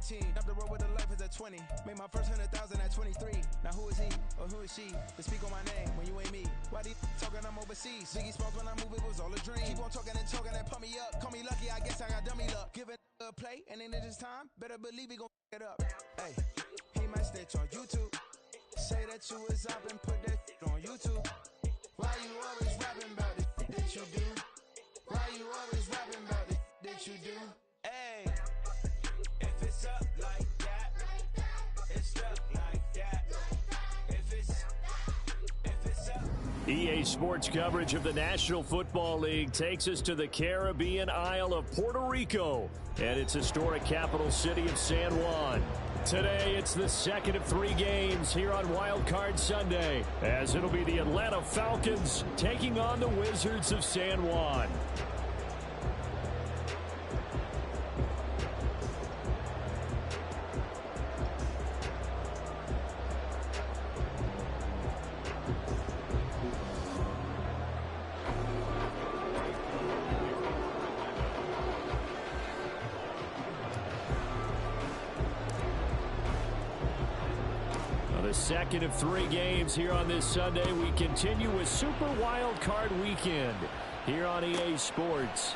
19. Up the road with the life as a 20. Made my first 100,000 at 23. Now who is he or who is she to speak on my name when you ain't me? Why these talking I'm overseas? Biggie Smalls when I move it was all a dream. Keep on talking and pump me up. Call me lucky, I guess I got dummy luck. Give it a play and then this time, better believe he gon' it up. Hey, he might snitch on YouTube. Say that you was up and put that on YouTube. Why you always rapping about it that you do? Why you always rapping about it that you do? Hey, if it's up like that, it's up like that. If it's up. EA Sports coverage of the National Football League takes us to the Caribbean Isle of Puerto Rico and its historic capital city of San Juan. Today, it's the second of 3 games here on Wildcard Sunday, as it'll be the Atlanta Falcons taking on the Wizards of San Juan. The second of 3 games here on this Sunday. We continue with Super Wildcard Weekend here on EA Sports.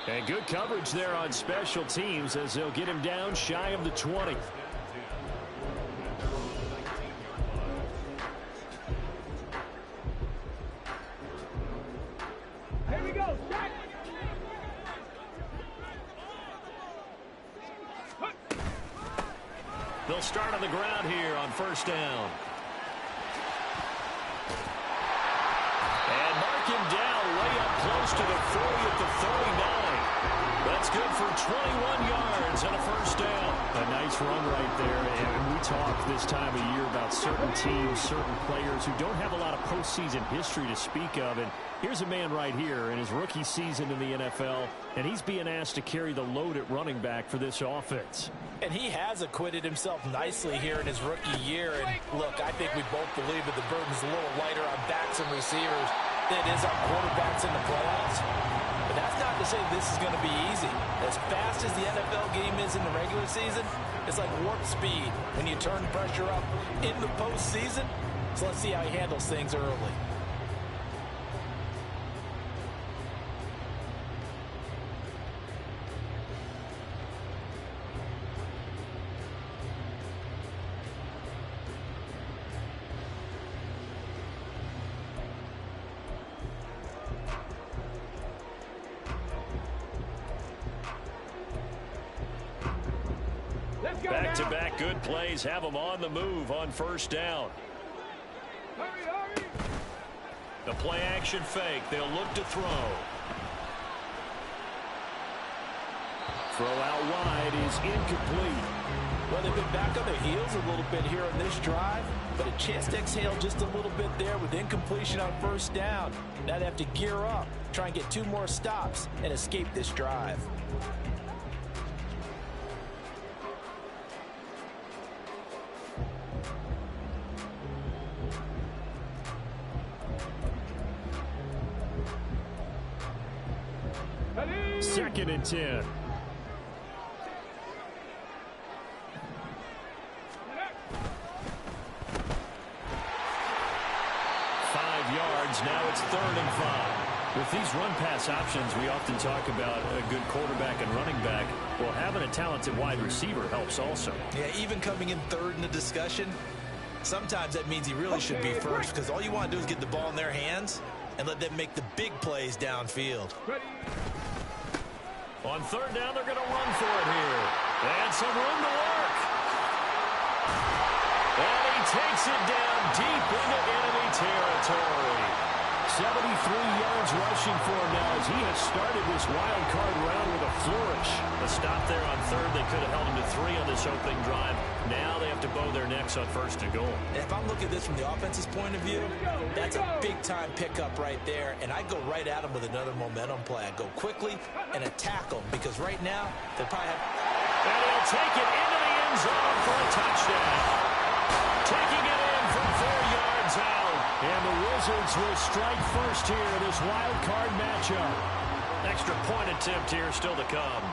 And good coverage there on special teams as they'll get him down shy of the 20. Here we go. They'll start on the ground here on first down. And mark him down way up close to the 40 at the 39. That's good for 21 yards and a first down. A nice run right there. And we talk this time of year about certain teams, certain players who don't have a lot of postseason history to speak of. And here's a man right here in his rookie season in the NFL, and he's being asked to carry the load at running back for this offense. And he has acquitted himself nicely here in his rookie year. And look, I think we both believe that the burden's a little lighter on backs and receivers than it is on quarterbacks in the playoffs. But that's not to say this is going to be easy. As fast as the NFL game is in the regular season, it's like warp speed when you turn pressure up in the postseason. So let's see how he handles things early. Back-to-back good plays have them on the move on first down. Hurry. The play action fake. They'll look to throw. Throw out wide is incomplete. Well, they've been back on their heels a little bit here on this drive, but a chance to exhale just a little bit there with incompletion on first down. Now they have to gear up, try and get 2 more stops, and escape this drive. Second and 10. 5 yards. Now it's 3rd and 5. With these run-pass options, we often talk about a good quarterback and running back. Well, having a talented wide receiver helps also. Yeah, even coming in 3rd in the discussion, sometimes that means he really should be first, because all you want to do is get the ball in their hands and let them make the big plays downfield. On 3rd down, they're going to run for it here. And some room to work. And he takes it down deep into enemy territory. 73 yards rushing for him now as he has started this wild card round with a flourish. A stop there on 3rd. They could have held him to 3 on this opening drive. Now they have to bow their necks on 1st and goal. And if I'm looking at this from the offense's point of view, that's a big-time pickup right there. And I go right at him with another momentum play. I go quickly and attack them because right now they probably have... And he'll take it into the end zone for a touchdown. Taking it in from 4 yards out. And the Wizards will strike first here in this wild card matchup. Extra point attempt here still to come.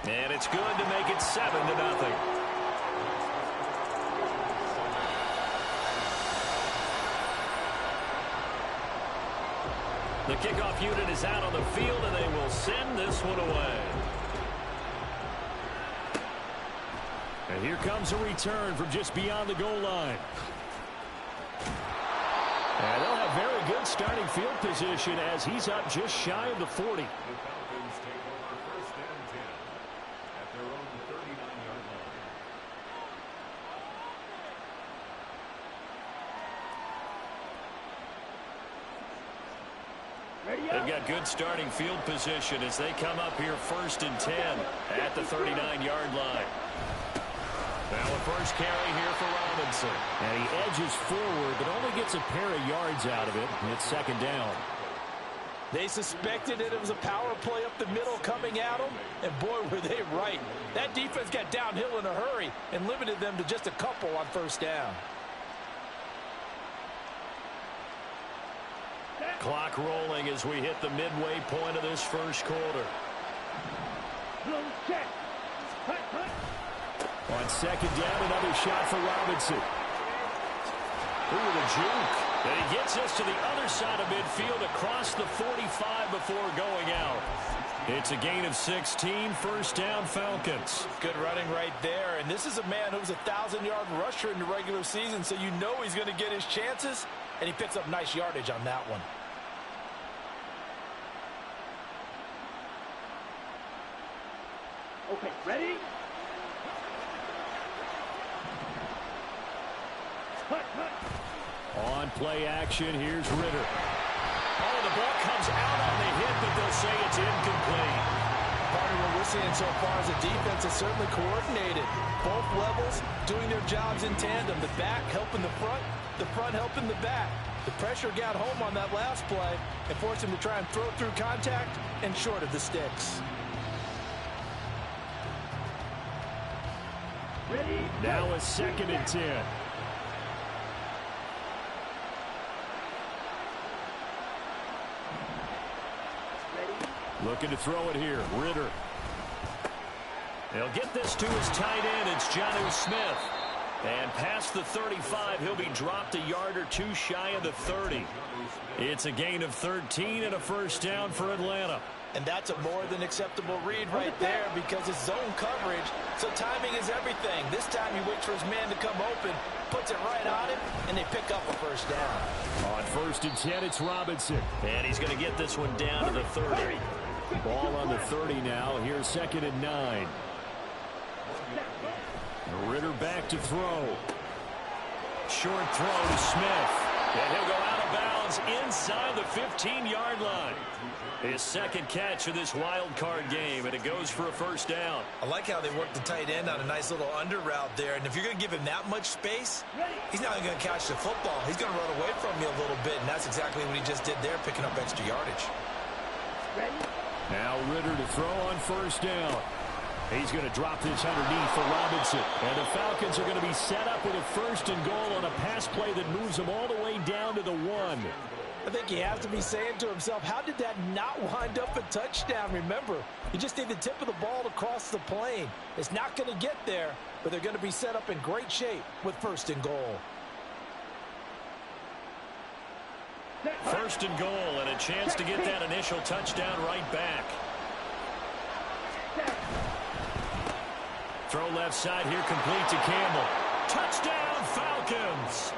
And it's good to make it 7-0. The kickoff unit is out on the field, and they will send this one away. And here comes a return from just beyond the goal line. And they'll have very good starting field position as he's up just shy of the 40. The Falcons take over first and 10 at their own 39-yard line. They've got good starting field position as they come up here first and 10 at the 39-yard line. Now a first carry here for Robinson. And he edges forward, but only gets a pair of yards out of it. And it's second down. They suspected it was a power play up the middle coming at them, and boy, were they right. That defense got downhill in a hurry and limited them to just a couple on first down. Clock rolling as we hit the midway point of this first quarter. Check. Hut. On second down, another shot for Robinson. Ooh, the juke. And he gets us to the other side of midfield across the 45 before going out. It's a gain of 16, first down Falcons. Good running right there, and this is a man who's a 1,000-yard rusher in the regular season, so you know he's going to get his chances, and he picks up nice yardage on that one. Okay, ready? Hut. On play action, here's Ritter. Oh, the ball comes out on the hit, but they'll say it's incomplete. Part of what we're seeing so far is the defense is certainly coordinated. Both levels doing their jobs in tandem. The back helping the front helping the back. The pressure got home on that last play and forced him to try and throw through contact and short of the sticks. Ready? Now a second and 10. Looking to throw it here. Ritter. They'll get this to his tight end. It's Jonnu Smith. And past the 35, he'll be dropped a yard or two shy of the 30. It's a gain of 13 and a first down for Atlanta. And that's a more than acceptable read right there because it's zone coverage, so timing is everything. This time he waits for his man to come open, puts it right on him, and they pick up a first down. On first and 10, it's Robinson. And he's going to get this one down to the 30. Ball on the 30 now. Here's second and 9. Ritter back to throw. Short throw to Smith. And he'll go out of bounds inside the 15-yard line. His second catch of this wild card game, and it goes for a first down. I like how they worked the tight end on a nice little under route there, and if you're going to give him that much space, he's not going to catch the football. He's going to run away from you a little bit, and that's exactly what he just did there, picking up extra yardage. Now Ritter to throw on first down. He's going to drop this underneath for Robinson. And the Falcons are going to be set up with a first and goal on a pass play that moves them all the way down to the 1. I think he has to be saying to himself, how did that not wind up a touchdown? Remember, you just need the tip of the ball to cross the plane. It's not going to get there, but they're going to be set up in great shape with first and goal. First and goal, and a chance to get that initial touchdown right back. Throw left side here, complete to Campbell. Touchdown, Falcons!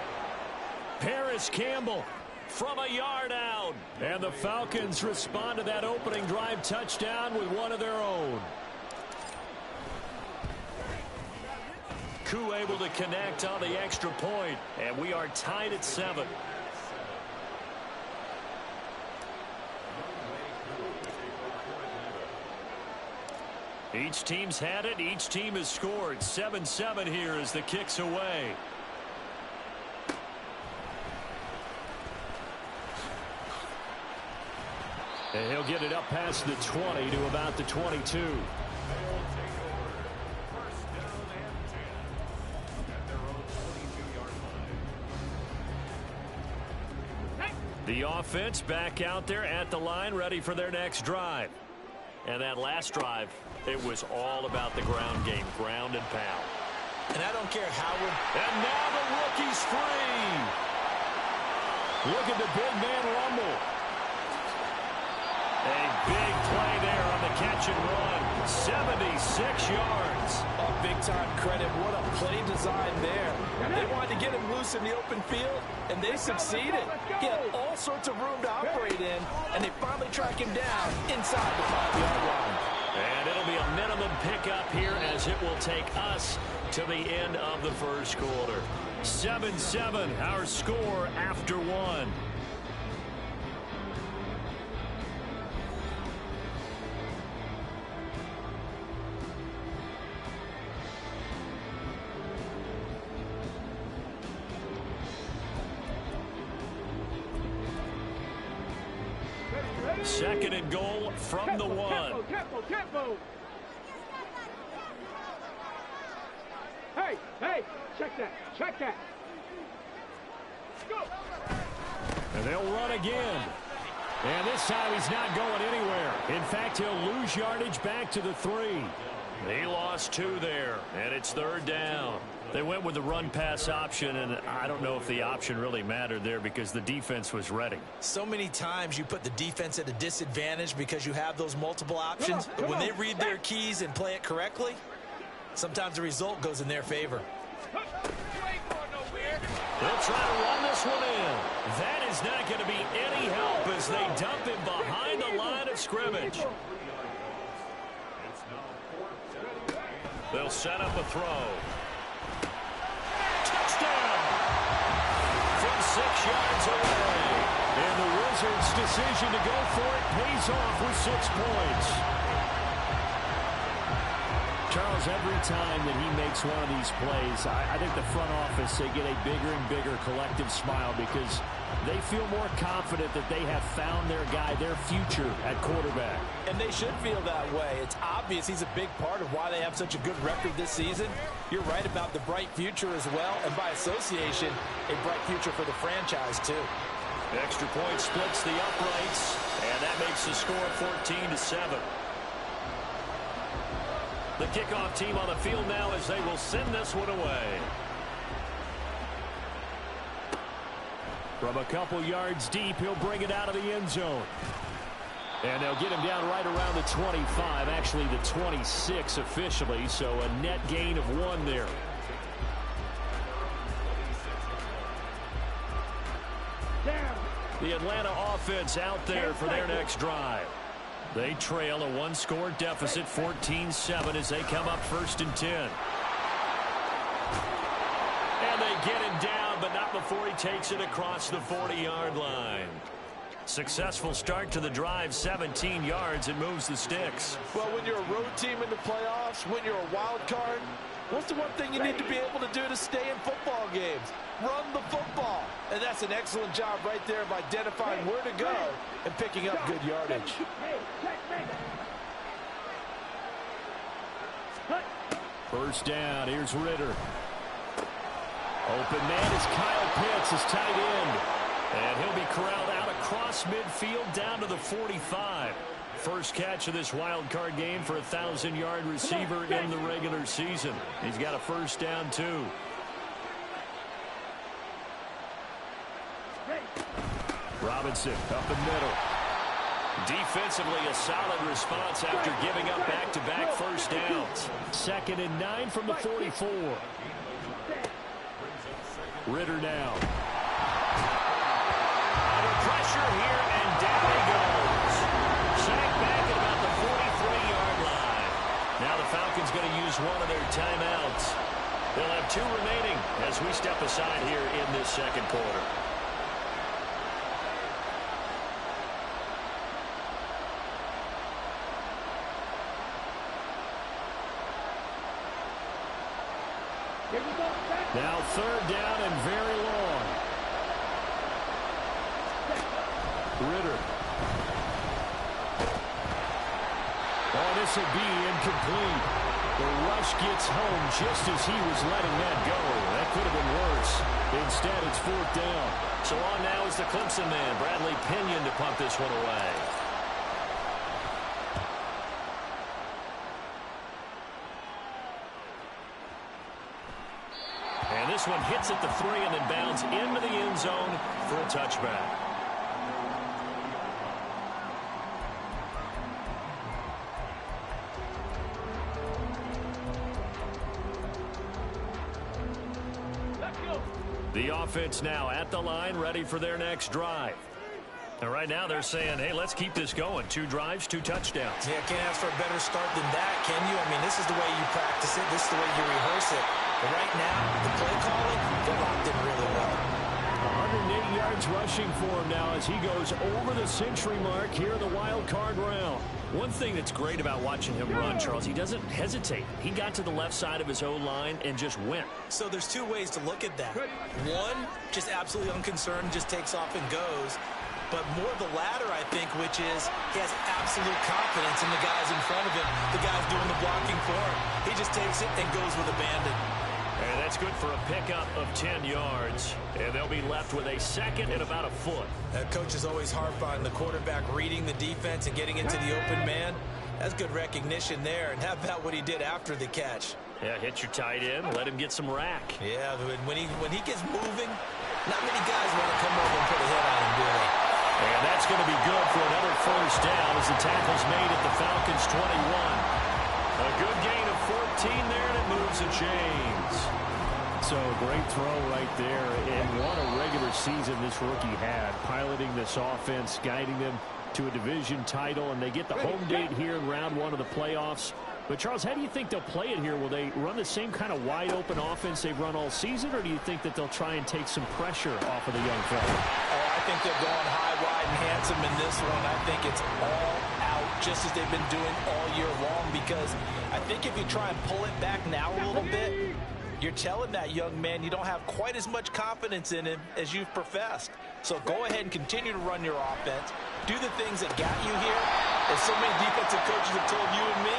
Paris Campbell from a yard out. And the Falcons respond to that opening drive touchdown with one of their own. Koo able to connect on the extra point, and we are tied at 7. Each team's had it. Each team has scored. 7-7 here as the kick's away. And he'll get it up past the 20 to about the 22. The The offense back out there at the line, ready for their next drive. And that last drive, it was all about the ground game, ground and pound. And I don't care how we're... And now the rookie's free. Look at the big man rumble. A big play there on the catch and run. 76 yards. Oh, big-time credit. What a play design there. They wanted to get him loose in the open field, and they succeeded. He had all sorts of room to operate in, and they finally track him down inside the 5-yard line. And it'll be a minimum pickup here as it will take us to the end of the first quarter. 7-7, our score after one. Second and goal from the one. Tempo. Hey, check that. Go. And they'll run again. And this time he's not going anywhere. In fact, he'll lose yardage back to the 3. He lost 2 there, and it's third down. They went with the run-pass option, and I don't know if the option really mattered there because the defense was ready. So many times you put the defense at a disadvantage because you have those multiple options. But when they read their keys and play it correctly, sometimes the result goes in their favor. They'll try to run this one in. That is not going to be any help as they dump him behind the line of scrimmage. They'll set up a throw. Touchdown! From 6 yards away. And the Wizards' decision to go for it pays off with 6 points. Charles, every time that he makes one of these plays, I think the front office, they get a bigger and bigger collective smile because they feel more confident that they have found their guy, their future at quarterback. And they should feel that way. It's obvious he's a big part of why they have such a good record this season. You're right about the bright future as well, and by association, a bright future for the franchise too. Extra point splits the uprights, and that makes the score 14-7. The kickoff team on the field now as they will send this one away. From a couple yards deep, he'll bring it out of the end zone. And they'll get him down right around the 25, actually the 26 officially, so a net gain of 1 there. The Atlanta offense out there for their next drive. They trail a 1-score deficit, 14-7, as they come up 1st and 10. And they get him down, but not before he takes it across the 40-yard line. Successful start to the drive, 17 yards, and moves the sticks. Well, when you're a road team in the playoffs, when you're a wild card, what's the one thing you need to be able to do to stay in football games? Run the football. And that's an excellent job right there of identifying where to go and picking up good yardage. First down, here's Ritter. Open man is Kyle Pitts, his tight end. And he'll be corralled out across midfield down to the 45. First catch of this wild card game for a 1,000-yard receiver in the regular season. He's got a first down, too. Robinson up the middle. Defensively, a solid response after giving up back-to-back first downs. 2nd and 9 from the 44. Ritter now. Under pressure here, and down he goes. Sacked back at about the 43-yard line. Now the Falcons going to use one of their timeouts. They'll have 2 remaining as we step aside here in this second quarter. Now 3rd down and very long. Ritter. Oh, this will be incomplete. The rush gets home just as he was letting that go. That could have been worse. Instead, it's 4th down. So on now is the Clemson man, Bradley Pinion, to punt this one away. And this one hits at the 3 and then bounds into the end zone for a touchback. The offense now at the line, ready for their next drive. And right now they're saying, hey, let's keep this going. 2 drives, 2 touchdowns. Yeah, can't ask for a better start than that, can you? I mean, this is the way you practice it. This is the way you rehearse it. But right now, the play calling, they're locked in really well. 180 yards rushing for him now as he goes over the century mark here in the wild card round. One thing that's great about watching him run, Charles, he doesn't hesitate. He got to the left side of his O-line and just went. So there's 2 ways to look at that. One, just absolutely unconcerned, just takes off and goes. But more the latter, I think, which is he has absolute confidence in the guys in front of him, the guys doing the blocking for him. He just takes it and goes with abandon. And that's good for a pickup of 10 yards. And they'll be left with a 2nd and about a foot. Coach is always harp on the quarterback reading the defense and getting into the open man. That's good recognition there. And how about what he did after the catch? Yeah, hit your tight end, let him get some rack. Yeah, when he gets moving, not many guys want to come over and put a hit on him, do they? And that's going to be good for another 1st down as the tackle's made at the Falcons' 21. A good gain of 14 there, and it moves the chains. So great throw right there, and what a regular season this rookie had, piloting this offense, guiding them to a division title, and they get the home date here in round 1 of the playoffs. But, Charles, how do you think they'll play it here? Will they run the same kind of wide-open offense they've run all season, or do you think that they'll try and take some pressure off of the young fella? Oh, I think they're going high, wide, and handsome in this one. I think it's all out, just as they've been doing all year long, because I think if you try and pull it back now a little bit, you're telling that young man you don't have quite as much confidence in him as you've professed. So go ahead and continue to run your offense. Do the things that got you here. As so many defensive coaches have told you and me,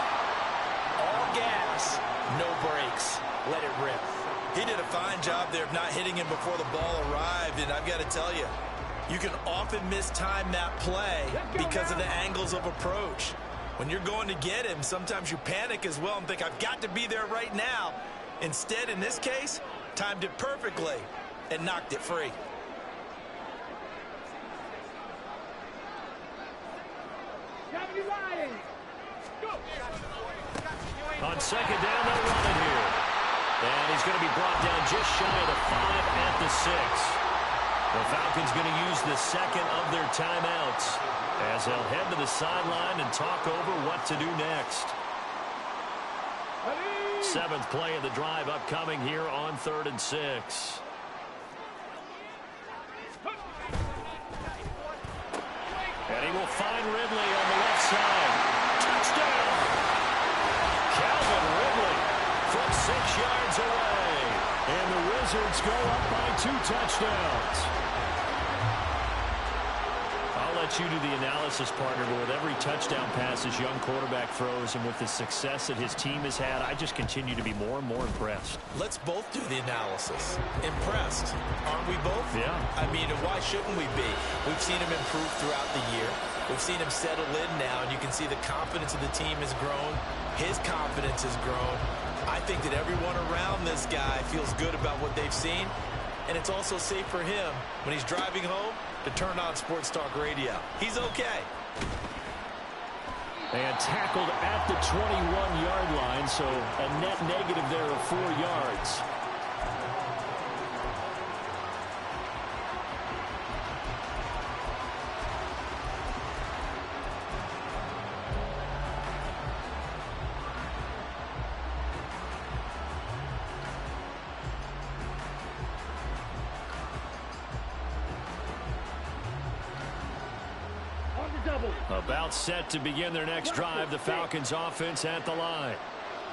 all gas, no brakes. Let it rip. He did a fine job there of not hitting him before the ball arrived, and I've got to tell you, you can often mistime that play because of the angles of approach. When you're going to get him, sometimes you panic as well and think, I've got to be there right now. Instead, in this case, timed it perfectly and knocked it free. On 2nd down, they'll run it here. And he's going to be brought down just shy of the 5 at the 6. The Falcons going to use the 2nd of their timeouts as they'll head to the sideline and talk over what to do next. 7th play of the drive upcoming here on 3rd and 6. And he will find Ridley on the left side. Touchdown! Calvin Ridley from 6 yards away. And the Wizards go up by 2 touchdowns. I'll let you do the analysis, partner, but with every touchdown pass this young quarterback throws and with the success that his team has had, I just continue to be more and more impressed. Let's both do the analysis. Impressed, aren't we both? Yeah. I mean, why shouldn't we be? We've seen him improve throughout the year. We've seen him settle in now, and you can see the confidence of the team has grown. His confidence has grown. I think that everyone around this guy feels good about what they've seen, and it's also safe for him when he's driving home to turn on Sports Talk Radio. He's okay. And tackled at the 21-yard line, so a net negative there of 4 yards. double. About set to begin their next drive. The Falcons offense at the line.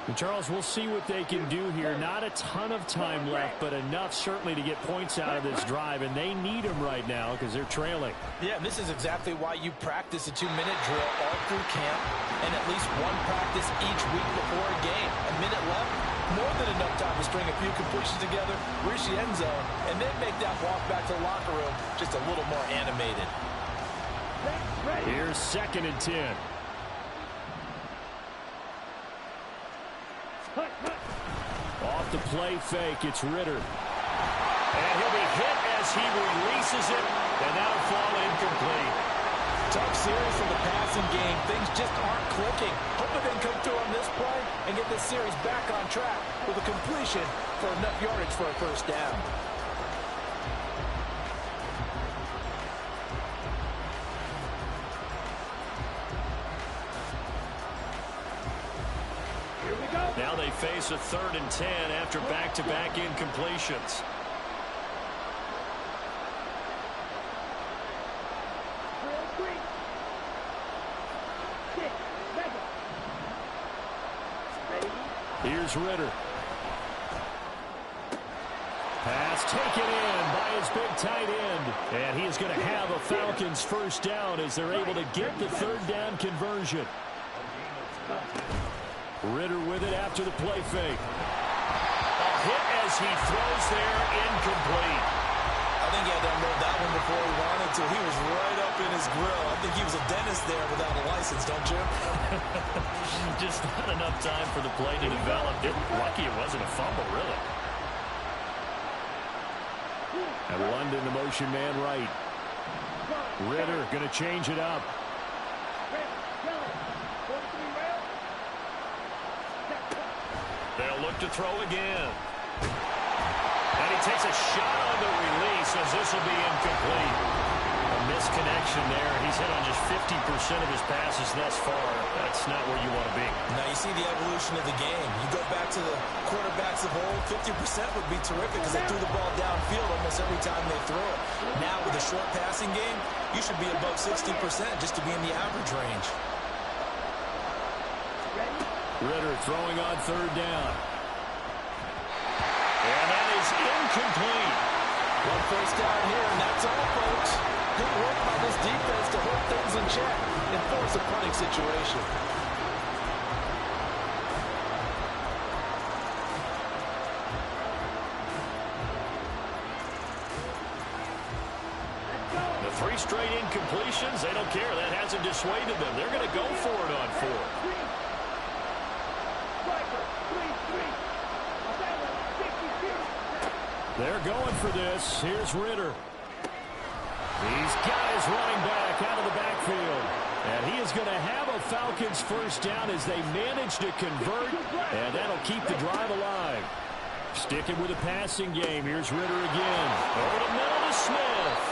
And Charles, we'll see what they can do here. Not a ton of time left, but enough certainly to get points out of this drive, and they need them right now because they're trailing. Yeah, and this is exactly why you practice a 2-minute drill all through camp and at least one practice each week before a game. A minute left, more than enough time to string a few completions together, reach the end zone, and then make that walk back to the locker room just a little more animated. Here's 2nd and 10. Off the play fake, it's Ritter. And he'll be hit as he releases it, and that'll fall incomplete. Tough series for the passing game. Things just aren't clicking. Hoping they can come through on this play and get this series back on track with a completion for enough yardage for a first down. Now they face a 3rd and 10 after back-to-back incompletions. Here's Ritter. Pass taken in by his big tight end. And he is going to have a Falcons first down as they're able to get the 3rd down conversion. Ritter with it after the play fake. A hit as he throws there, incomplete. I think he had to unload that one before he wanted to. He was right up in his grill. I think he was a dentist there without a license, don't you? Just not enough time for the play to develop. Lucky it wasn't a fumble, really. And London, the motion man right. Ritter going to change it up. They'll look to throw again. And he takes a shot on the release as this will be incomplete. A misconnection there. He's hit on just 50% of his passes thus far. That's not where you want to be. Now you see the evolution of the game. You go back to the quarterbacks of old, 50% would be terrific because they threw the ball downfield almost every time they threw it. Now with a short passing game, you should be above 60% just to be in the average range. Ritter throwing on 3rd down. And that is incomplete. One first down here, and that's all, folks. Good work by this defense to hold things in check and force a punting situation. The 3 straight incompletions, they don't care. That hasn't dissuaded them. They're going to go for it on 4. They're going for this. Here's Ritter. He's got his running back out of the backfield. And he is going to have a Falcons first down as they manage to convert. And that'll keep the drive alive. Sticking with the passing game. Here's Ritter again. Over the middle to Smith.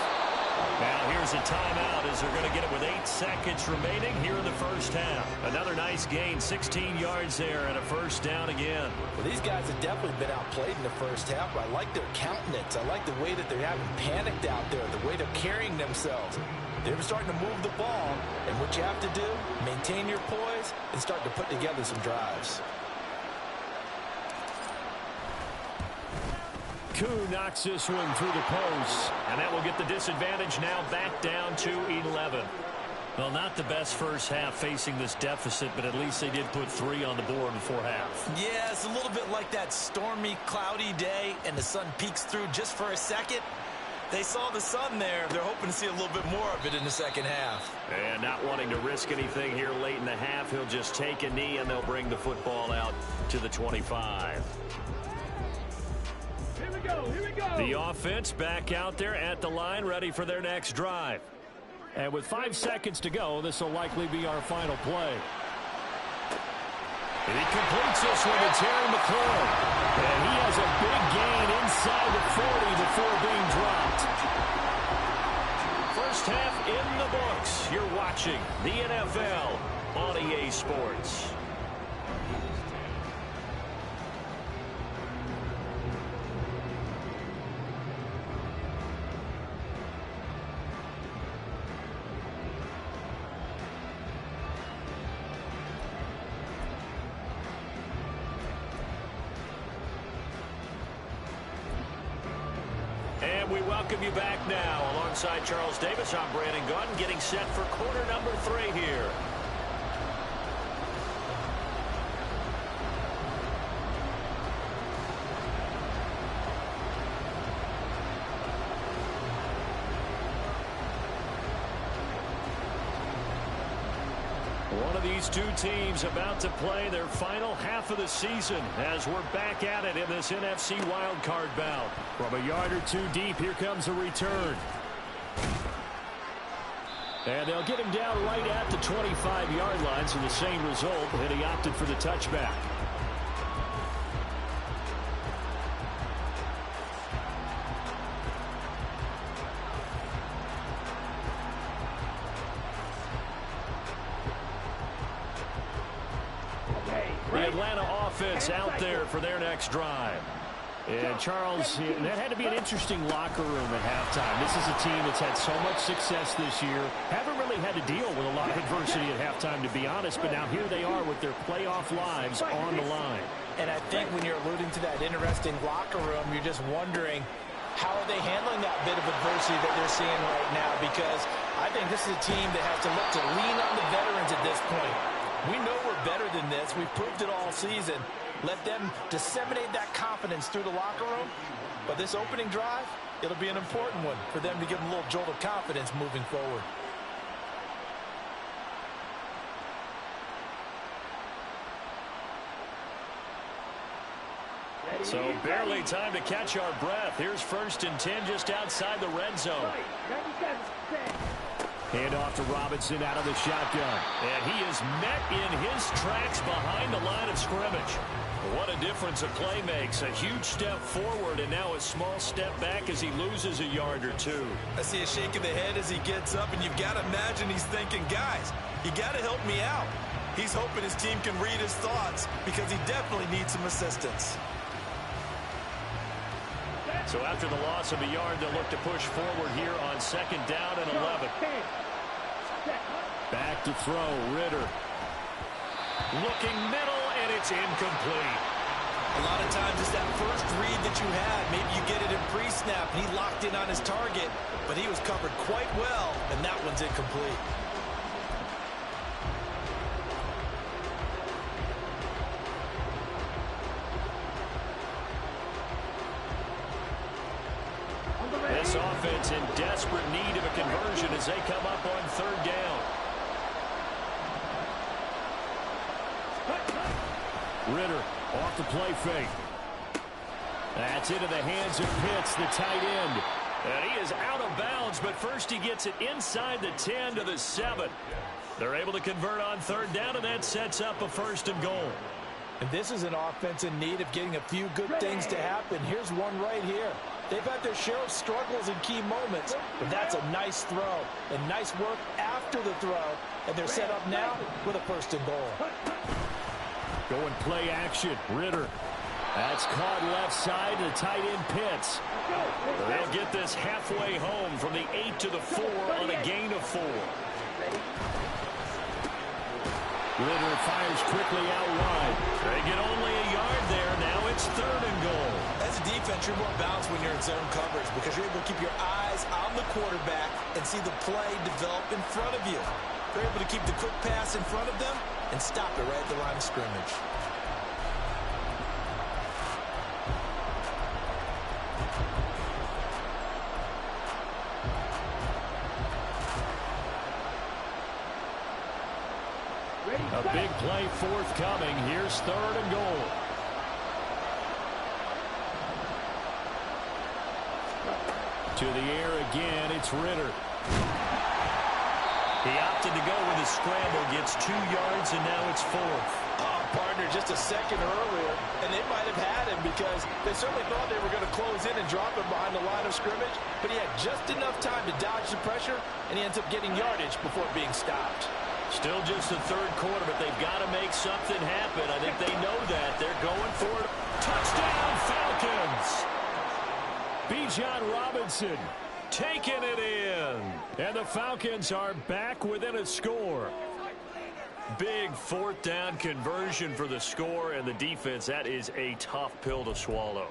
Now here's a timeout as they're going to get it with 8 seconds remaining here in the first half. Another nice gain, 16 yards there and a first down again. Well, these guys have definitely been outplayed in the first half, but I like their countenance. I like the way that they haven't panicked out there, the way they're carrying themselves. They're starting to move the ball, and what you have to do, maintain your poise and start to put together some drives. Koo knocks this one through the post, and that will get the disadvantage now back down to 11. Well, not the best first half facing this deficit, but at least they did put 3 on the board before half. Yeah, it's a little bit like that stormy, cloudy day, and the sun peeks through just for a second. They saw the sun there. They're hoping to see a little bit more of it in the second half. And not wanting to risk anything here late in the half, he'll just take a knee, and they'll bring the football out to the 25. Here we go. The offense back out there at the line, ready for their next drive. And with 5 seconds to go, this will likely be our final play. And he completes this one to Terry McLaurin. And he has a big gain inside the 40 before being dropped. First half in the books. You're watching the NFL on EA Sports. welcome you back now. Alongside Charles Davis, I'm Brandon Gunn, getting set for quarter number 3 here. One of these two teams about to play their final half of the season as we're back at it in this NFC Wildcard bout. From a yard or two deep, here comes a return. And they'll get him down right at the 25-yard line, so the same result, and he opted for the touchback. The Atlanta offense out there for their next drive. And Charles, that had to be an interesting locker room at halftime. This is a team that's had so much success this year. Haven't really had to deal with a lot of adversity at halftime, to be honest. But now here they are with their playoff lives on the line. And I think when you're alluding to that interesting locker room, you're just wondering, how are they handling that bit of adversity that they're seeing right now? Because I think this is a team that has to look to lean on the veterans at this point. We know we're better than this. We've proved it all season. Let them disseminate that confidence through the locker room. But this opening drive, it'll be an important one for them to give them a little jolt of confidence moving forward. So barely time to catch our breath. Here's 1st and 10 just outside the red zone. Hand off to Robinson out of the shotgun. And he is met in his tracks behind the line of scrimmage. What a difference a play makes. A huge step forward and now a small step back as he loses a yard or two. I see a shake of the head as he gets up, and you've got to imagine he's thinking, guys, you got to help me out. He's hoping his team can read his thoughts because he definitely needs some assistance. So after the loss of a yard, they'll look to push forward here on 2nd down and 11. Back to throw, Ritter. Looking middle, and it's incomplete. A lot of times it's that first read that you had. Maybe you get it in pre-snap, and he locked in on his target, but he was covered quite well, and that one's incomplete. This offense in desperate need of a conversion as they come up on 3rd down. Ritter off the play fake. That's into the hands of Pitts, the tight end. And he is out of bounds, but first he gets it inside the 10 to the 7. They're able to convert on 3rd down, and that sets up a 1st and goal. And this is an offense in need of getting a few good things to happen. Here's one right here. They've had their share of struggles in key moments, but that's a nice throw and nice work after the throw. And they're set up now with a 1st and goal. Going play action, Ritter. That's caught left side to the tight end Pitts. They'll get this halfway home from the 8 to the 4 on a gain of 4. Ritter fires quickly out wide. They get only a yard there. Now it's 3rd and goal. As a defense, you're more balanced when you're in zone coverage because you're able to keep your eyes on the quarterback and see the play develop in front of you. They're able to keep the quick pass in front of them and stop it right at the line of scrimmage. A big play forthcoming. Here's 3rd and goal. To the air again, it's Ritter. He opted to go with a scramble, gets 2 yards, and now it's 4th. Oh, partner, just a second earlier, and they might have had him because they certainly thought they were going to close in and drop him behind the line of scrimmage, but he had just enough time to dodge the pressure, and he ends up getting yardage before being stopped. Still just the 3rd quarter, but they've got to make something happen. I think they know that. They're going for it. Touchdown, Falcons! Bijan Robinson taking it in. And the Falcons are back within a score. Big 4th down conversion for the score, and the defense, that is a tough pill to swallow.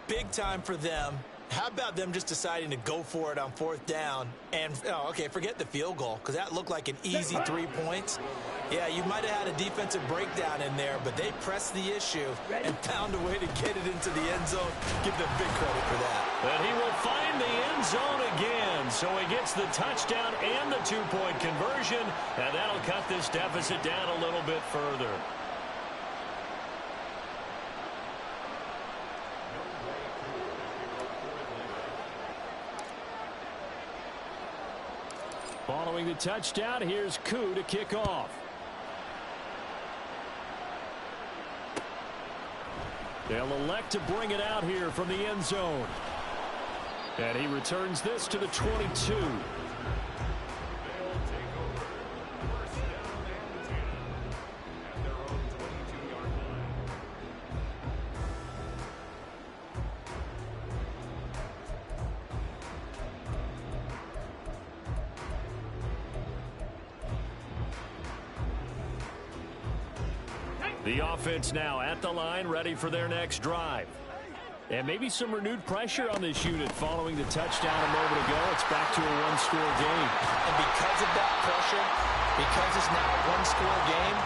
Big time for them. How about them just deciding to go for it on 4th down? And, okay, forget the field goal, because that looked like an easy 3 points. Yeah, you might have had a defensive breakdown in there, but they pressed the issue and found a way to get it into the end zone. Give them big credit for that. And he will find the end zone again. So he gets the touchdown and the 2-point conversion, and that'll cut this deficit down a little bit further. Following the touchdown, here's Koo to kick off. They'll elect to bring it out here from the end zone. And he returns this to the 22. The offense now at the line, ready for their next drive. And maybe some renewed pressure on this unit following the touchdown a moment ago. It's back to a one-score game. And because of that pressure, because it's now a one-score game,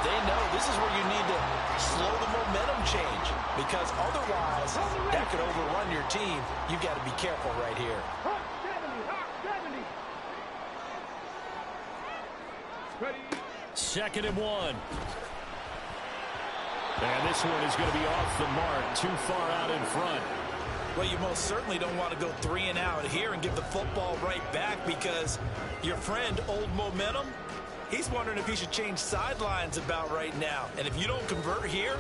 they know this is where you need to slow the momentum change, because otherwise that could overrun your team. You've got to be careful right here. Hot 70. 2nd and 1. And this one is going to be off the mark, too far out in front. Well, you most certainly don't want to go 3 and out here and give the football right back, because your friend, Old Momentum, he's wondering if he should change sidelines about right now. And if you don't convert here,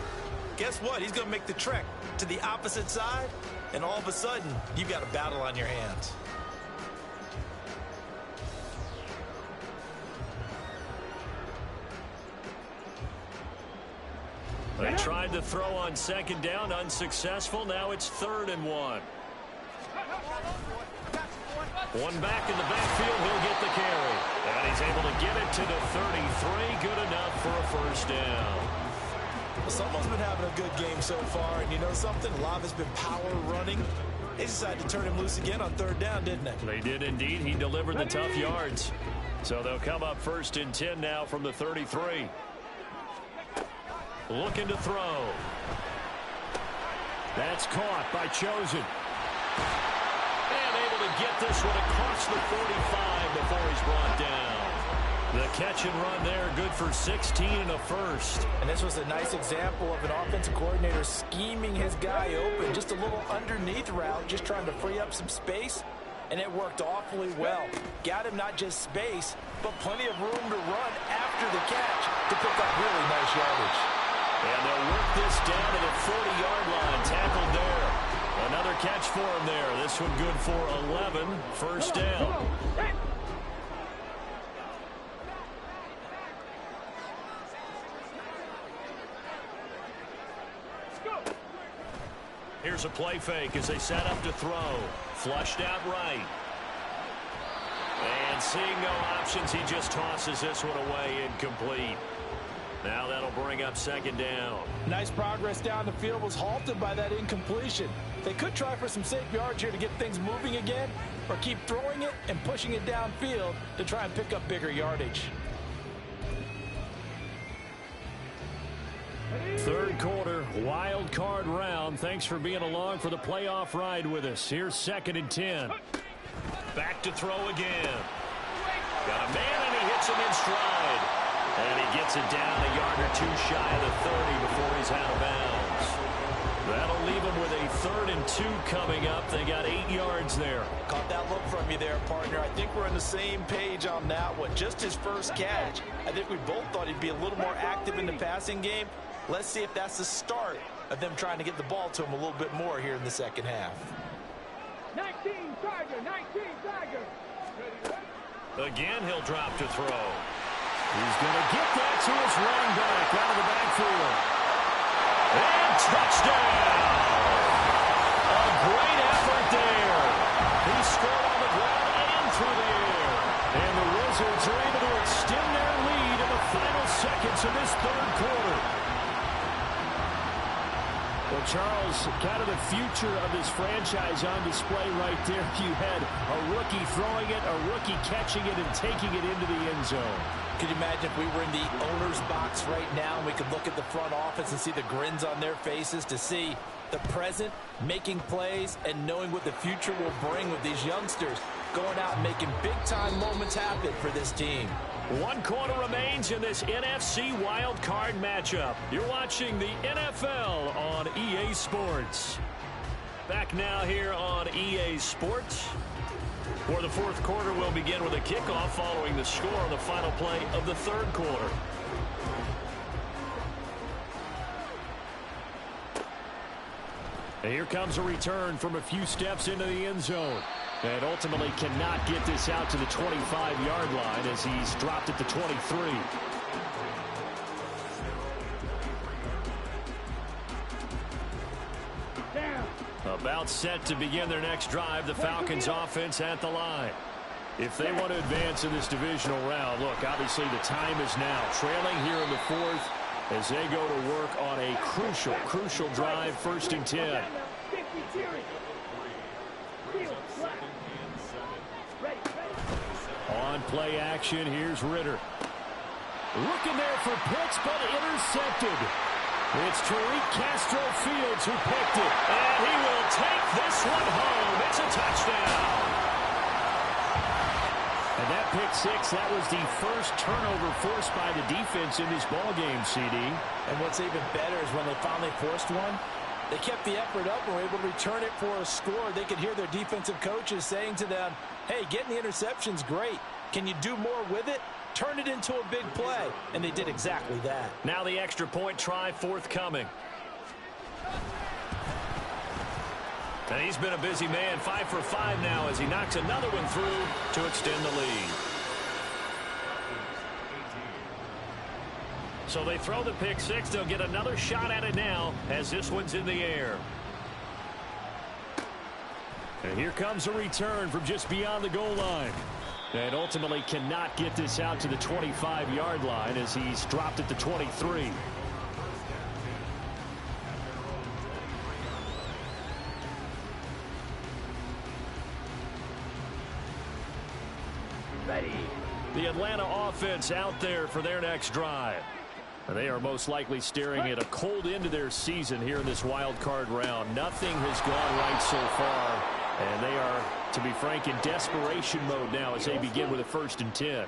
guess what? He's going to make the trek to the opposite side, and all of a sudden, you've got a battle on your hands. They tried to throw on 2nd down, unsuccessful. Now it's 3rd and 1. One back in the backfield, he'll get the carry. And he's able to get it to the 33. Good enough for a 1st down. Well, someone's been having a good game so far, and you know something? Lava's been power running. They decided to turn him loose again on 3rd down, didn't they? They did indeed. He delivered the tough yards. So they'll come up 1st and 10 now from the 33. Looking to throw. That's caught by Chosen. And able to get this one across the 45 before he's brought down. The catch and run there, good for 16 and a 1st. And this was a nice example of an offensive coordinator scheming his guy open. Just a little underneath route, just trying to free up some space. And it worked awfully well. Got him not just space, but plenty of room to run after the catch to pick up really nice yardage. And they'll work this down to the 40-yard line. Tackled there. Another catch for him there. This one good for 11. 1st down. Here's a play fake as they set up to throw. Flushed out right. And seeing no options, he just tosses this one away incomplete. Now that'll bring up 2nd down. Nice progress down the field, was halted by that incompletion. They could try for some safe yards here to get things moving again, or keep throwing it and pushing it downfield to try and pick up bigger yardage. 3rd quarter, wild card round. Thanks for being along for the playoff ride with us. Here's 2nd and 10. Back to throw again. Got a man, and he hits him in stride. And he gets it down a yard or 2 shy of the 30 before he's out of bounds. That'll leave him with a 3rd and 2 coming up. They got 8 yards there. Caught that look from you there, partner. I think we're on the same page on that one. Just his first catch. I think we both thought he'd be a little more active in the passing game. Let's see if that's the start of them trying to get the ball to him a little bit more here in the 2nd half. 19 Tiger, 19 Tiger. Again, he'll drop to throw. He's going to get that to his running back out of the backfield. And touchdown! A great effort there. He scored on the ground and through the air. And the Wizards are able to extend their lead in the final seconds of this 3rd quarter. Well, Charles, kind of the future of this franchise on display right there. You had a rookie throwing it, a rookie catching it, and taking it into the end zone. Could you imagine if we were in the owner's box right now and we could look at the front office and see the grins on their faces, to see the present making plays and knowing what the future will bring with these youngsters going out and making big-time moments happen for this team. 1 quarter remains in this NFC Wildcard matchup. You're watching the NFL on EA Sports. Back now here on EA Sports. For the fourth quarter, we'll begin with a kickoff following the score on the final play of the third quarter. And here comes a return from a few steps into the end zone. And ultimately cannot get this out to the 25-yard line as he's dropped at the 23. About set to begin their next drive, the Falcons offense at the line. If they want to advance in this divisional round, look, obviously the time is now. Trailing here in the fourth as they go to work on a crucial drive, 1st and 10. On play action, here's Ritter. Looking there for Pitts, but intercepted. It's Tariq Castro-Fields who picked it, and he will take this one home. It's a touchdown. And that pick six, that was the first turnover forced by the defense in this ballgame, CD. And what's even better is when they finally forced one, they kept the effort up and were able to return it for a score. They could hear their defensive coaches saying to them, hey, getting the interception's great. Can you do more with it? Turn it into a big play. And they did exactly that. Now the extra point try forthcoming. And he's been a busy man, 5 for 5 now as he knocks another one through to extend the lead. So they throw the pick six. They'll get another shot at it now as this one's in the air. And here comes a return from just beyond the goal line. And ultimately cannot get this out to the 25-yard line as he's dropped at the 23. Ready. The Atlanta offense out there for their next drive. They are most likely staring at a cold end to their season here in this wild card round. Nothing has gone right so far, and they are, to be frank, in desperation mode now as they begin with a 1st and 10.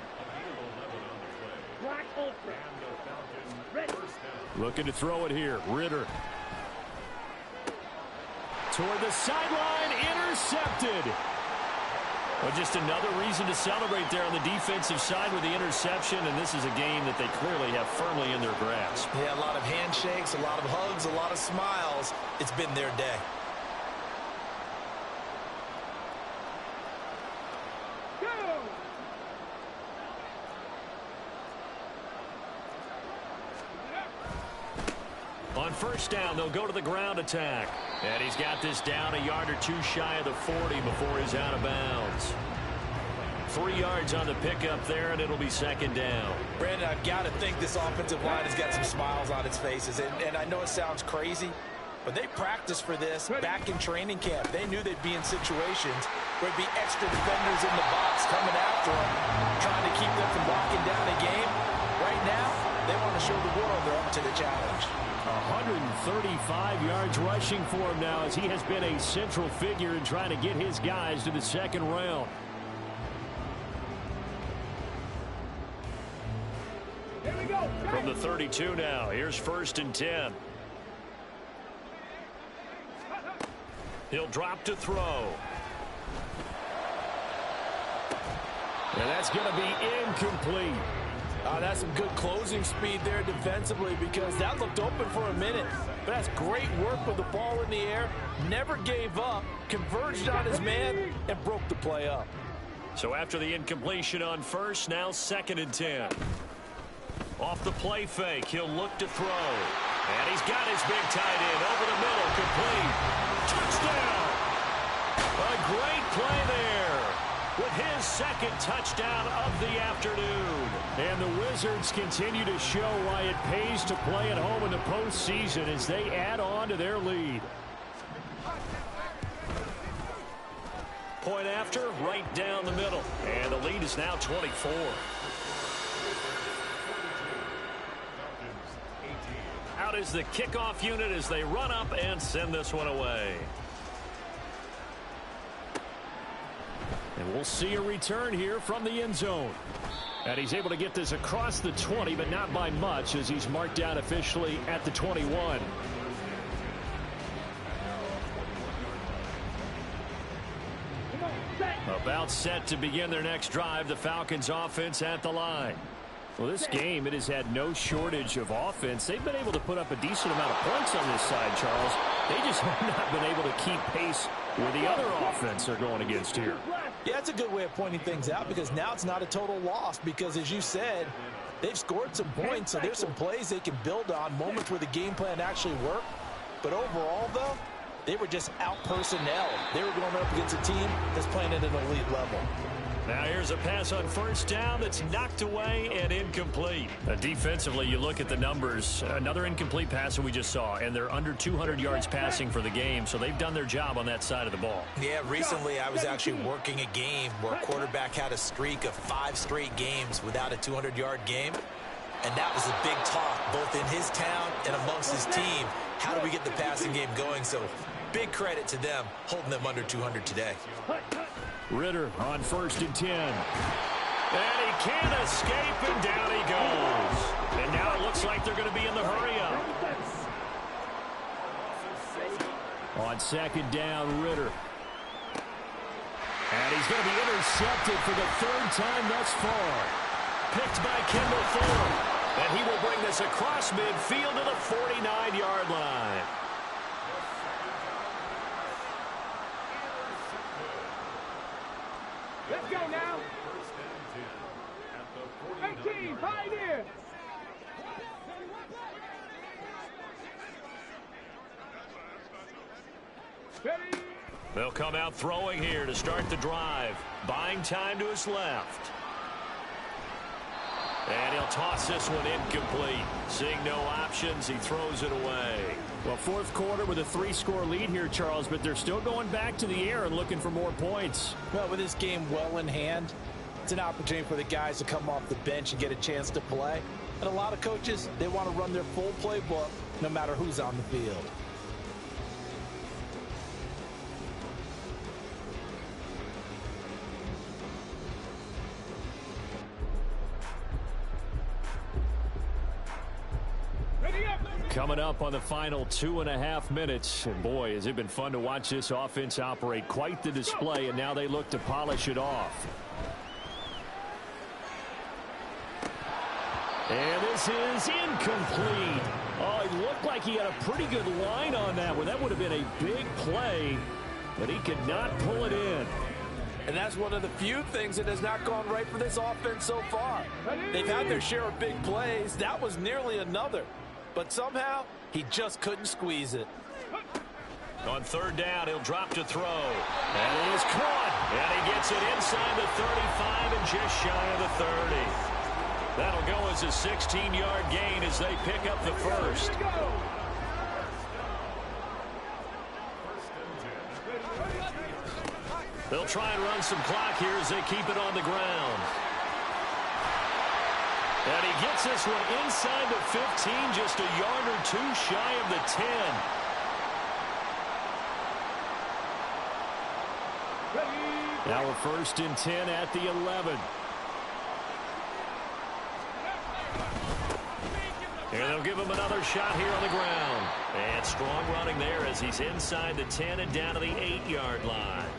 Looking to throw it here. Ritter. Toward the sideline, intercepted. Well, just another reason to celebrate there on the defensive side with the interception, and this is a game that they clearly have firmly in their grasp. Yeah, a lot of handshakes, a lot of hugs, a lot of smiles. It's been their day. On 1st down, they'll go to the ground attack. And he's got this down a yard or two shy of the 40 before he's out of bounds. 3 yards on the pickup there, and it'll be 2nd down. Brandon, I've got to think this offensive line has got some smiles on its faces. And I know it sounds crazy, but they practiced for this back in training camp. They knew they'd be in situations where there'd be extra defenders in the box coming after them, trying to keep them from locking down a game. Right now, they want to show the world they're up to the challenge. 135 yards rushing for him now as he has been a central figure in trying to get his guys to the 2nd round. Here we go. From the 32 now, here's 1st and 10. He'll drop to throw. And that's going to be incomplete. That's some good closing speed there defensively because that looked open for a minute. But that's great work with the ball in the air. Never gave up, converged on his man, and broke the play up. So after the incompletion on 1st, now 2nd and 10. Off the play fake, he'll look to throw. And he's got his big tight end over the middle, complete. Touchdown! A great play there with his 2nd touchdown of the afternoon. And the Wizards continue to show why it pays to play at home in the postseason as they add on to their lead. Point after, right down the middle. And the lead is now 24. Out is the kickoff unit as they run up and send this one away. And we'll see a return here from the end zone. And he's able to get this across the 20, but not by much as he's marked down officially at the 21. About set to begin their next drive, the Falcons offense at the line. Well, this game, it has had no shortage of offense. They've been able to put up a decent amount of points on this side, Charles. They just have not been able to keep pace with the other offense they're going against here. Yeah, that's a good way of pointing things out because now it's not a total loss because, as you said, they've scored some points, so there's some plays they can build on, moments where the game plan actually worked. But overall, though, they were just out-personnel. They were going up against a team that's playing at an elite level. Now here's a pass on first down that's knocked away and incomplete. Defensively, you look at the numbers. Another incomplete pass that we just saw, and they're under 200 yards passing for the game, so they've done their job on that side of the ball. Yeah, recently I was actually working a game where a quarterback had a streak of 5 straight games without a 200-yard game, and that was a big talk both in his town and amongst his team. How do we get the passing game going? So big credit to them holding them under 200 today. Ritter on 1st and 10. And he can't escape, and down he goes. And now it looks like they're going to be in the hurry-up. On 2nd down, Ritter. And he's going to be intercepted for the 3rd time thus far. Picked by Kendall Ford. And he will bring this across midfield to the 49-yard line. Let's go now. 18, Pioneer. Ready. They'll come out throwing here to start the drive. Buying time to his left. And he'll toss this one incomplete. Seeing no options, he throws it away. Well, 4th quarter with a 3-score lead here, Charles, but they're still going back to the air and looking for more points. Well, with this game well in hand, it's an opportunity for the guys to come off the bench and get a chance to play. And a lot of coaches, they want to run their full playbook no matter who's on the field. Coming up on the final 2.5 minutes. And boy, has it been fun to watch this offense operate. Quite the display, and now they look to polish it off. And this is incomplete. Oh, it looked like he had a pretty good line on that one. That would have been a big play, but he could not pull it in. And that's one of the few things that has not gone right for this offense so far. They've had their share of big plays. That was nearly another. But somehow, he just couldn't squeeze it. On 3rd down, he'll drop to throw. And it is caught. And he gets it inside the 35 and just shy of the 30. That'll go as a 16-yard gain as they pick up the first. They'll try and run some clock here as they keep it on the ground. And he gets this one inside the 15, just a yard or 2 shy of the 10. Now a 1st and 10 at the 11. And they'll give him another shot here on the ground. And strong running there as he's inside the 10 and down to the 8-yard line.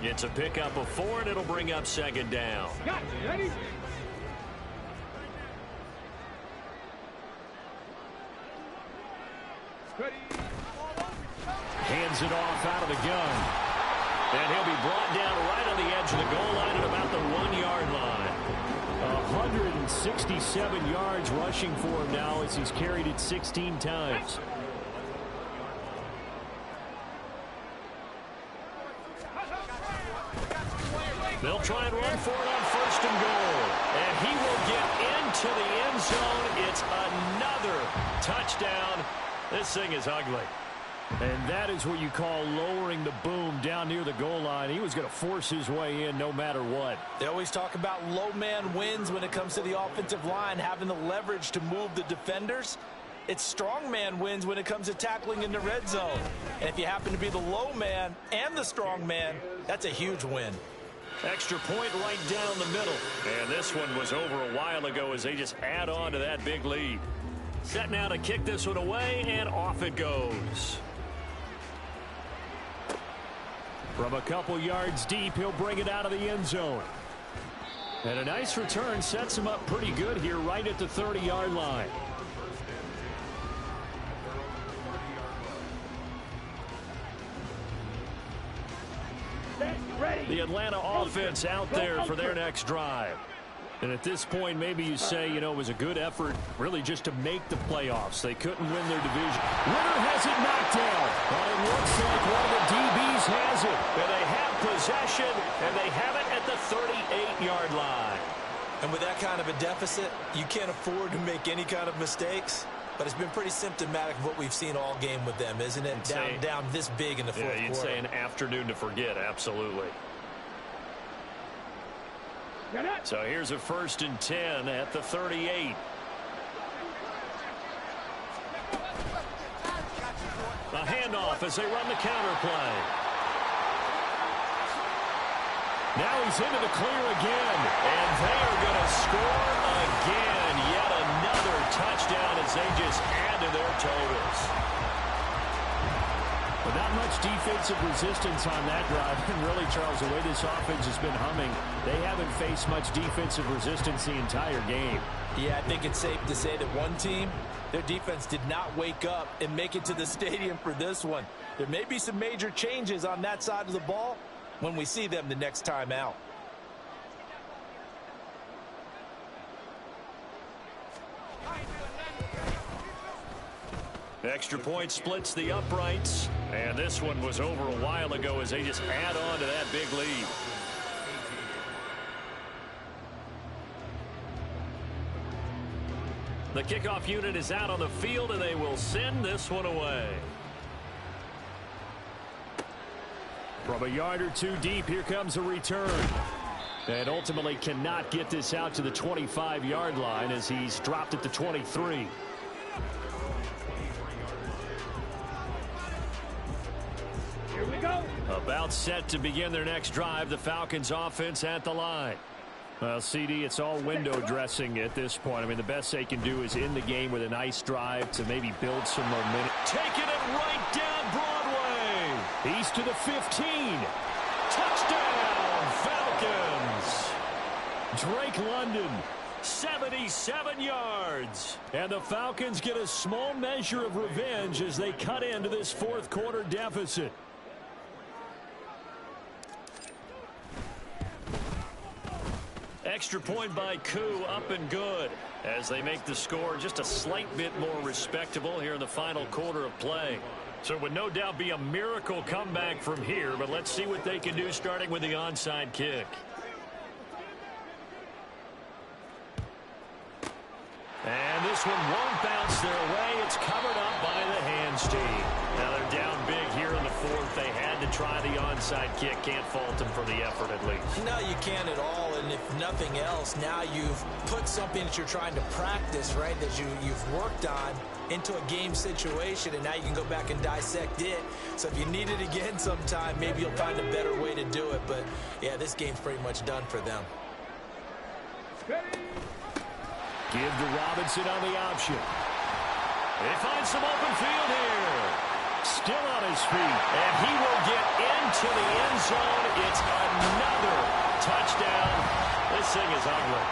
It's a pickup of 4, and it'll bring up 2nd down. Got you. Ready? Hands it off out of the gun. And he'll be brought down right on the edge of the goal line at about the 1-yard line. 167 yards rushing for him now as he's carried it 16 times. They'll try and run for it on 1st and goal. And he will get into the end zone. It's another touchdown. This thing is ugly. And that is what you call lowering the boom down near the goal line. He was going to force his way in no matter what. They always talk about low man wins when it comes to the offensive line, having the leverage to move the defenders. It's strong man wins when it comes to tackling in the red zone. And if you happen to be the low man and the strong man, that's a huge win. Extra point right down the middle. And this one was over a while ago as they just add on to that big lead. Set now to kick this one away, and off it goes. From a couple yards deep, he'll bring it out of the end zone. And a nice return sets him up pretty good here right at the 30-yard line. The Atlanta offense out there for their next drive. And at this point, maybe you say, you know, it was a good effort really just to make the playoffs. They couldn't win their division. Ritter has it knocked down. But it looks like one of the DBs has it. And they have possession, and they have it at the 38-yard line. And with that kind of a deficit, you can't afford to make any kind of mistakes. But it's been pretty symptomatic of what we've seen all game with them, isn't it? Down this big in the fourth quarter. Yeah, you'd say an afternoon to forget, absolutely. So here's a 1st and 10 at the 38. A handoff as they run the counter play. Now he's into the clear again. And they are going to score again. Yet another touchdown as they just add to their totals. But not much defensive resistance on that drive. And really, Charles, the way this offense has been humming, they haven't faced much defensive resistance the entire game. Yeah, I think it's safe to say that one team, their defense did not wake up and make it to the stadium for this one. There may be some major changes on that side of the ball when we see them the next time out. Extra point splits the uprights. And this one was over a while ago as they just add on to that big lead. The kickoff unit is out on the field, and they will send this one away. From a yard or two deep, here comes a return. And ultimately cannot get this out to the 25-yard line as he's dropped at the 23. About set to begin their next drive, the Falcons offense at the line. Well, CD, it's all window dressing at this point. I mean, the best they can do is end the game with a nice drive to maybe build some momentum. Taking it right down Broadway. He's to the 15. Touchdown, Falcons. Drake London, 77 yards. And the Falcons get a small measure of revenge as they cut into this fourth quarter deficit. Extra point by Koo, up and good as they make the score just a slight bit more respectable here in the final quarter of play. So it would no doubt be a miracle comeback from here, but let's see what they can do starting with the onside kick. And this one won't bounce their way. It's covered up by the hands team. Now they're down big here in the fourth. They had to try the onside kick. Can't fault them for the effort at least. No, you can't at all. And if nothing else, now you've put something that you're trying to practice, right, that you've worked on into a game situation, and now you can go back and dissect it. So if you need it again sometime, maybe you'll find a better way to do it. But, yeah, this game's pretty much done for them. Give to Robinson on the option. They find some open field here. Still on his feet. And he will get into the end zone. It's another touchdown. This thing is ugly.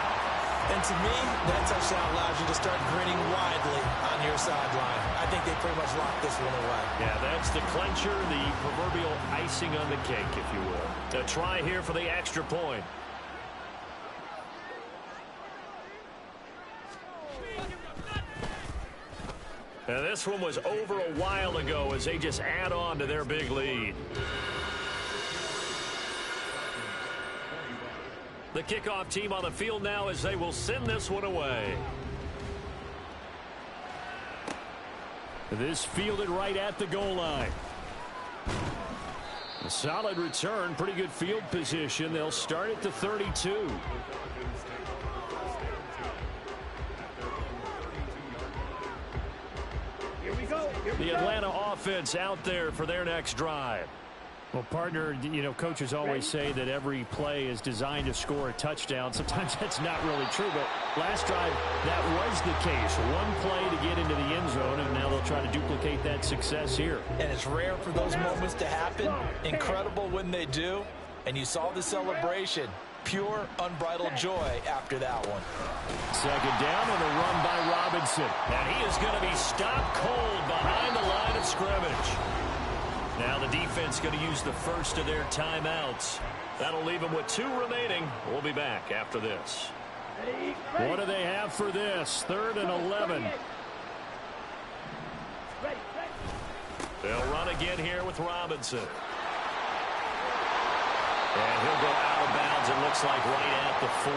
And to me, that touchdown allows you to start grinning widely on your sideline. I think they pretty much locked this one away. Yeah, that's the clincher, the proverbial icing on the cake, if you will. A try here for the extra point. And this one was over a while ago as they just add on to their big lead. The The kickoff team on the field now as they will send this one away. This fielded right at the goal line. A solid return, pretty good field position. They'll start at the 32. Here we go. The Atlanta offense out there for their next drive. Well, partner, you know, coaches always say that every play is designed to score a touchdown. Sometimes that's not really true, but last drive, that was the case. One play to get into the end zone, and now they'll try to duplicate that success here. And it's rare for those moments to happen. Incredible when they do. And you saw the celebration. Pure, unbridled joy after that one. Second down and a run by Robinson. And he is going to be stopped cold behind the line of scrimmage. Now the defense going to use the first of their timeouts. That'll leave them with 2 remaining. We'll be back after this. What do they have for this? 3rd and 11. They'll run again here with Robinson. And he'll go out of bounds, it looks like, right at the 40.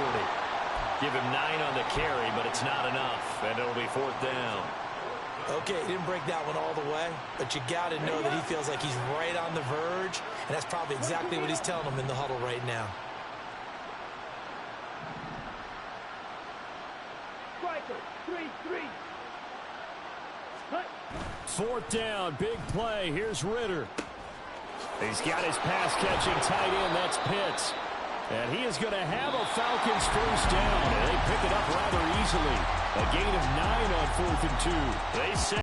Give him 9 on the carry, but it's not enough. And it'll be 4th down. Okay, he didn't break that one all the way, but you got to know that he feels like he's right on the verge, and that's probably exactly what he's telling them in the huddle right now. Striker, 3-3. 4th down, big play. Here's Ritter. He's got his pass-catching tight end. That's Pitts. And he is going to have a Falcons first down. And they pick it up rather easily. A gain of 9 on 4th and 2. They say